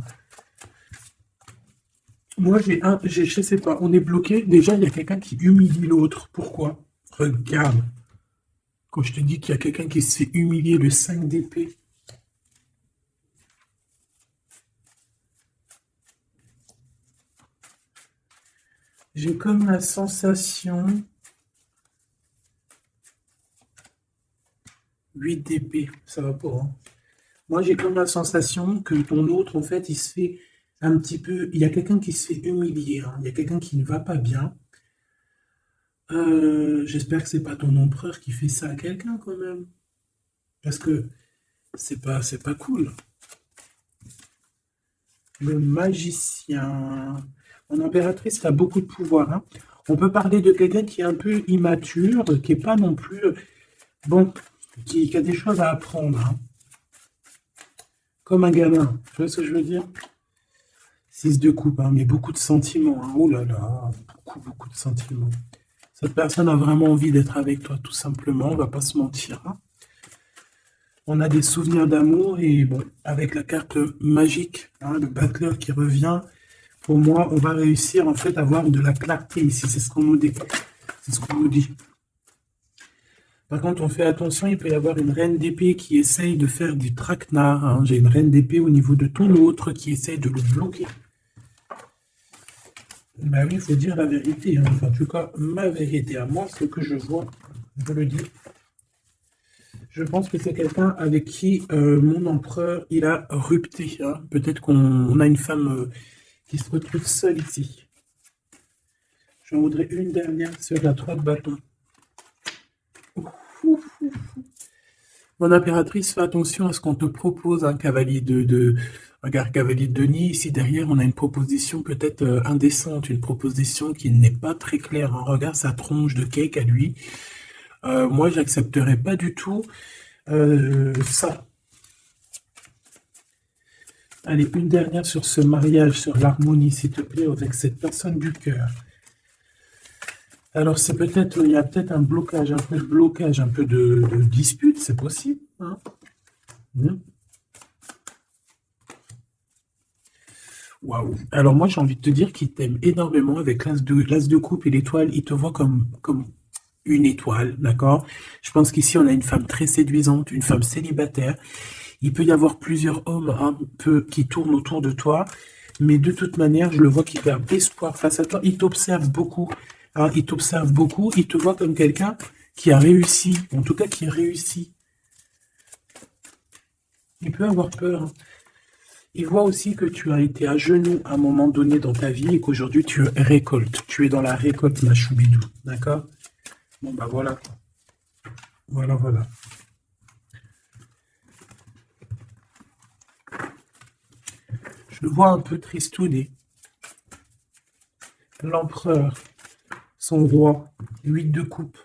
Moi, je sais pas, on est bloqué. Déjà, il y a quelqu'un qui humilie l'autre. Pourquoi? Regarde. Quand je te dis qu'il y a quelqu'un qui se fait humilier, le 5 d'épée. J'ai comme la sensation... 8 d'épée, ça va pas, hein. Moi, j'ai comme la sensation que ton autre, en fait, il se fait un petit peu... Il y a quelqu'un qui se fait humilier, hein. Il y a quelqu'un qui ne va pas bien. J'espère que c'est pas ton empereur qui fait ça à quelqu'un, quand même. Parce que c'est pas cool. Le magicien. Mon impératrice a beaucoup de pouvoir, hein. On peut parler de quelqu'un qui est un peu immature, qui est pas non plus... Bon, qui a des choses à apprendre, hein. Comme un gamin. Tu vois ce que je veux dire? 6 de coupe, hein, mais beaucoup de sentiments, hein. Oh là là, beaucoup de sentiments. Cette personne a vraiment envie d'être avec toi, tout simplement. On va pas se mentir, hein. On a des souvenirs d'amour et bon, avec la carte magique, hein, le battleur qui revient, pour moi, on va réussir en fait à avoir de la clarté ici. C'est ce qu'on nous dit. C'est ce qu'on nous dit. Par contre, on fait attention, il peut y avoir une reine d'épée qui essaye de faire du traquenard, hein. J'ai une reine d'épée au niveau de ton autre qui essaye de le bloquer. Bah oui, il faut dire la vérité, hein. Enfin, en tout cas, ma vérité à moi, ce que je vois, je le dis. Je pense que c'est quelqu'un avec qui mon empereur, il a rupté, hein. Peut-être qu'on a une femme qui se retrouve seule ici. J'en voudrais une dernière sur la 3 de bâton. Mon impératrice, fais attention à ce qu'on te propose, un cavalier regarde, cavalier de Denis. Ici derrière, on a une proposition peut-être indécente, une proposition qui n'est pas très claire, hein. Regarde sa tronche de cake à lui. Moi, j'accepterais pas du tout ça. Allez, une dernière sur ce mariage, sur l'harmonie, s'il te plaît, avec cette personne du cœur. Alors, il y a peut-être un blocage, un peu de dispute, c'est possible, hein. Waouh. Alors moi, j'ai envie de te dire qu'il t'aime énormément avec l'as de coupe et l'étoile. Il te voit comme une étoile, d'accord? Je pense qu'ici, on a une femme très séduisante, une femme célibataire. Il peut y avoir plusieurs hommes un peu qui tournent autour de toi, mais de toute manière, je le vois qui perd espoir face à toi. Il t'observe beaucoup, hein, il t'observe beaucoup. Il te voit comme quelqu'un qui a réussi, en tout cas qui réussit. Il peut avoir peur, hein. Il voit aussi que tu as été à genoux à un moment donné dans ta vie et qu'aujourd'hui tu récoltes. Tu es dans la récolte, ma choubidou. D'accord? Bon, bah voilà. Voilà. Je le vois un peu tristouné. L'empereur, son roi, 8 de coupe.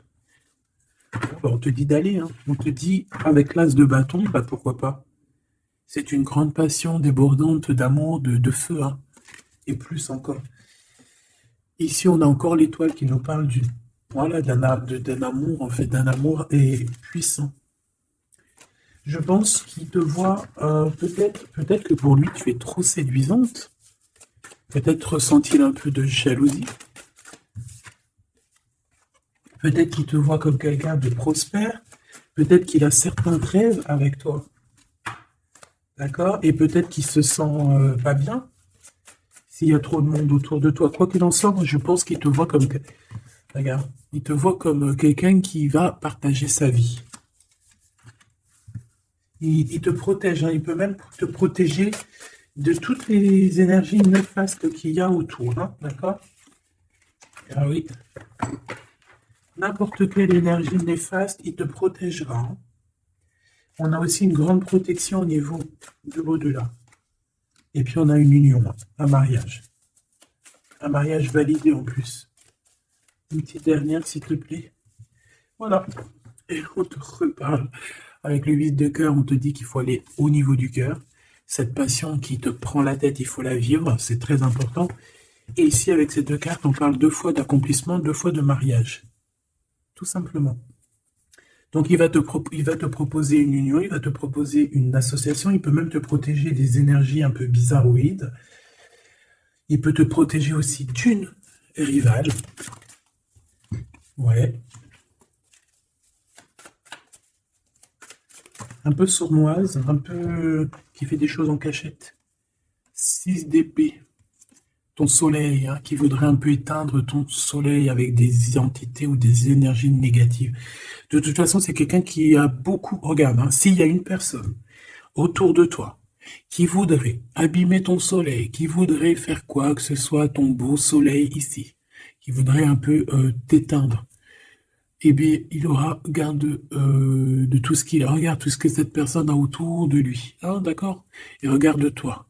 Bah, on te dit d'aller, hein. On te dit, avec l'as de bâton, bah pourquoi pas. C'est une grande passion débordante d'amour, de feu, hein. Et plus encore. Ici, on a encore l'étoile qui nous parle d'un amour, en fait, d'un amour et puissant. Je pense qu'il te voit, peut-être que pour lui, tu es trop séduisante. Peut-être ressent-il un peu de jalousie. Peut-être qu'il te voit comme quelqu'un de prospère. Peut-être qu'il a certains rêves avec toi. D'accord? Et peut-être qu'il se sent pas bien s'il y a trop de monde autour de toi. Quoi qu'il en soit, moi, je pense qu'il te voit comme... Regarde, il te voit comme quelqu'un qui va partager sa vie. Il te protège, hein. Il peut même te protéger de toutes les énergies néfastes qu'il y a autour, hein. D'accord? Ah oui. N'importe quelle énergie néfaste, il te protégera, hein. On a aussi une grande protection au niveau de l'au-delà. Et puis on a une union, un mariage. Un mariage validé en plus. Une petite dernière, s'il te plaît. Voilà. Et on te reparle. Avec le 8 de cœur, on te dit qu'il faut aller au niveau du cœur. Cette passion qui te prend la tête, il faut la vivre. C'est très important. Et ici, avec ces deux cartes, on parle 2 fois d'accomplissement, 2 fois de mariage. Tout simplement. Donc, il va te proposer une union, il va te proposer une association, il peut même te protéger des énergies un peu bizarroïdes. Il peut te protéger aussi d'une rivale. Ouais. Un peu sournoise, un peu qui fait des choses en cachette. 6 d'épée. Ton soleil, hein, qui voudrait un peu éteindre ton soleil avec des entités ou des énergies négatives. De toute façon, c'est quelqu'un qui a beaucoup... Regarde, hein, s'il y a une personne autour de toi qui voudrait abîmer ton soleil, qui voudrait faire quoi que ce soit ton beau soleil ici, qui voudrait un peu t'éteindre, eh bien, il aura garde de tout ce qu'il regarde, tout ce que cette personne a autour de lui. Ah, d'accord? Et regarde-toi.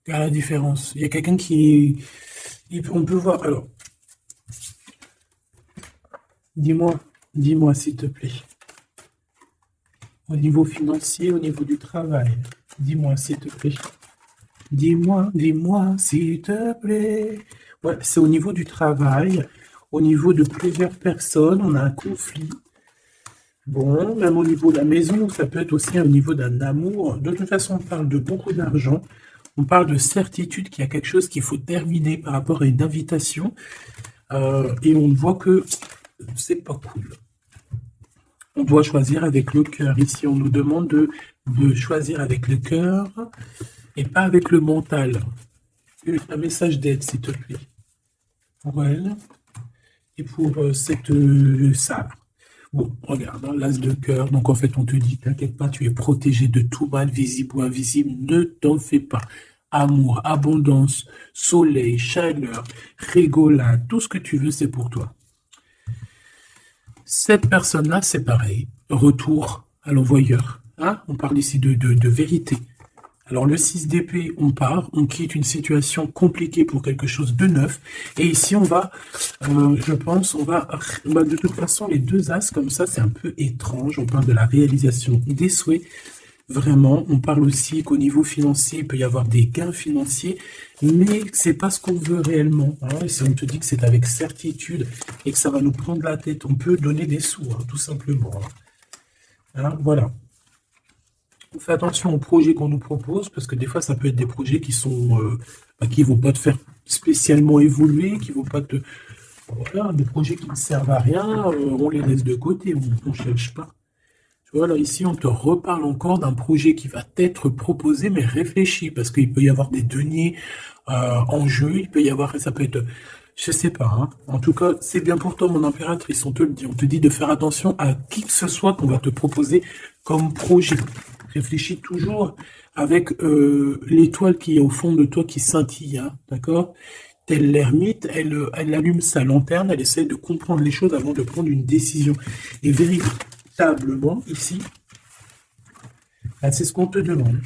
Regarde la différence. Il y a quelqu'un qui... On peut voir... Alors, dis-moi s'il te plaît. Au niveau financier, au niveau du travail. Dis-moi s'il te plaît. Dis-moi s'il te plaît. Ouais, c'est au niveau du travail. Au niveau de plusieurs personnes, on a un conflit. Bon, même au niveau de la maison, ça peut être aussi au niveau d'un amour. De toute façon, on parle de beaucoup d'argent. On parle de certitude qu'il y a quelque chose qu'il faut terminer par rapport à une invitation. Et on voit que c'est pas cool. On doit choisir avec le cœur. Ici, on nous demande de choisir avec le cœur et pas avec le mental. Un message d'aide, s'il te plaît. Pour elle et pour cette Sarah. Bon, regarde, hein, l'as de cœur. Donc, en fait, on te dit, t'inquiète pas, tu es protégé de tout mal, visible ou invisible. Ne t'en fais pas. Amour, abondance, soleil, chaleur, rigolade, tout ce que tu veux, c'est pour toi. Cette personne-là, c'est pareil. Retour à l'envoyeur. Hein, on parle ici de vérité. Alors, le 6 d'épée, on part, on quitte une situation compliquée pour quelque chose de neuf. Et ici, on va, je pense, de toute façon, les deux as, comme ça, c'est un peu étrange. On parle de la réalisation des souhaits. Vraiment, on parle aussi qu'au niveau financier, il peut y avoir des gains financiers, mais c'est pas ce qu'on veut réellement. Hein. Et si on te dit que c'est avec certitude et que ça va nous prendre la tête, on peut donner des sous, hein, tout simplement. Hein, voilà. On fait attention aux projets qu'on nous propose, parce que des fois, ça peut être des projets qui sont, qui vont pas te faire spécialement évoluer, qui vont pas te... Voilà, des projets qui ne servent à rien, on les laisse de côté, on ne cherche pas. Tu vois, là, ici, on te reparle encore d'un projet qui va t'être proposé, mais réfléchi, parce qu'il peut y avoir des deniers en jeu, il peut y avoir, ça peut être... Je sais pas, hein. En tout cas, c'est bien pour toi, mon impératrice, on te le dit. On te dit de faire attention à qui que ce soit qu'on va te proposer comme projet. Réfléchis toujours avec l'étoile qui est au fond de toi qui scintille, hein, d'accord? Telle l'ermite, elle allume sa lanterne, elle essaie de comprendre les choses avant de prendre une décision. Et véritablement, ici, c'est ce qu'on te demande.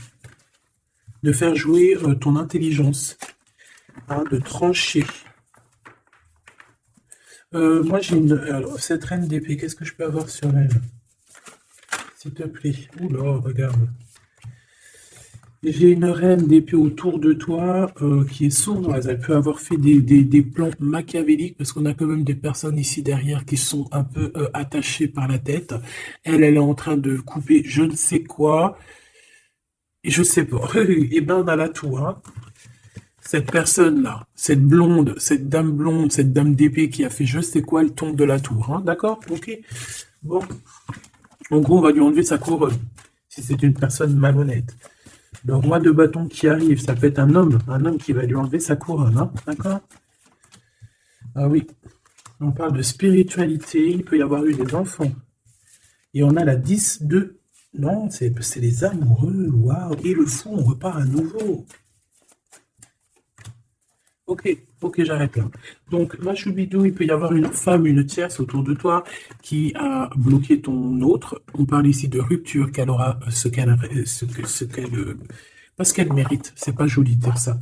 De faire jouer ton intelligence, hein, de trancher. Moi, j'ai une... Alors, cette reine d'épée, qu'est-ce que je peux avoir sur elle? S'il te plaît. Oula, regarde. J'ai une reine d'épée autour de toi qui est sournoise. Elle peut avoir fait des plans machiavéliques parce qu'on a quand même des personnes ici derrière qui sont un peu attachées par la tête. Elle est en train de couper je ne sais quoi. Et je sais pas. Et ben, on a là tout, hein. Cette personne-là, cette blonde, cette dame d'épée qui a fait je sais quoi, elle tombe de la tour, hein. D'accord? Ok. Bon. En gros, on va lui enlever sa couronne, si c'est une personne malhonnête. Le roi de bâton qui arrive, ça peut être un homme qui va lui enlever sa couronne, hein, d'accord? Ah oui, on parle de spiritualité, il peut y avoir eu des enfants. Et on a la 10 de... Non, c'est les amoureux, waouh. Et le fou, on repart à nouveau. Ok, j'arrête là. Donc, ma choubidou, il peut y avoir une femme, une tierce autour de toi qui a bloqué ton autre. On parle ici de rupture, qu'elle aura parce qu'elle mérite. C'est pas joli de dire ça.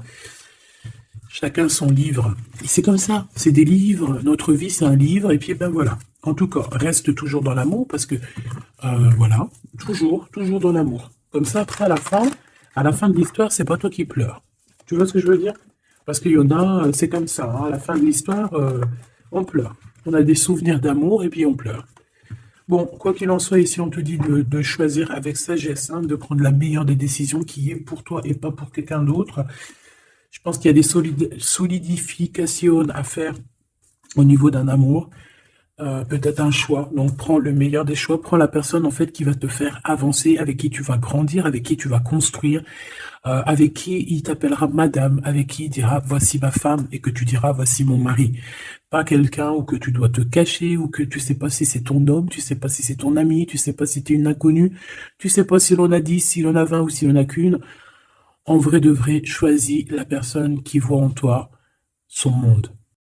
Chacun son livre. Et c'est comme ça, c'est des livres. Notre vie, c'est un livre. Et puis, ben voilà. En tout cas, reste toujours dans l'amour parce que, voilà, toujours dans l'amour. Comme ça, après, à la fin de l'histoire, c'est pas toi qui pleures. Tu vois ce que je veux dire? Parce qu'il y en a, c'est comme ça, hein, à la fin de l'histoire, on pleure. On a des souvenirs d'amour et puis on pleure. Bon, quoi qu'il en soit, ici, on te dit de choisir avec sagesse, hein, de prendre la meilleure des décisions qui est pour toi et pas pour quelqu'un d'autre. Je pense qu'il y a des solidifications à faire au niveau d'un amour. Peut-être un choix. Donc, prends le meilleur des choix. Prends la personne, en fait, qui va te faire avancer, avec qui tu vas grandir, avec qui tu vas construire, avec qui il t'appellera madame, avec qui il dira voici ma femme et que tu diras voici mon mari. Pas quelqu'un où que tu dois te cacher, ou que tu sais pas si c'est ton homme, tu sais pas si c'est ton ami, tu sais pas si t'es une inconnue, tu sais pas si l'on a 10, si l'on a 20 ou si l'on a qu'une. En vrai de vrai, choisis la personne qui voit en toi son monde.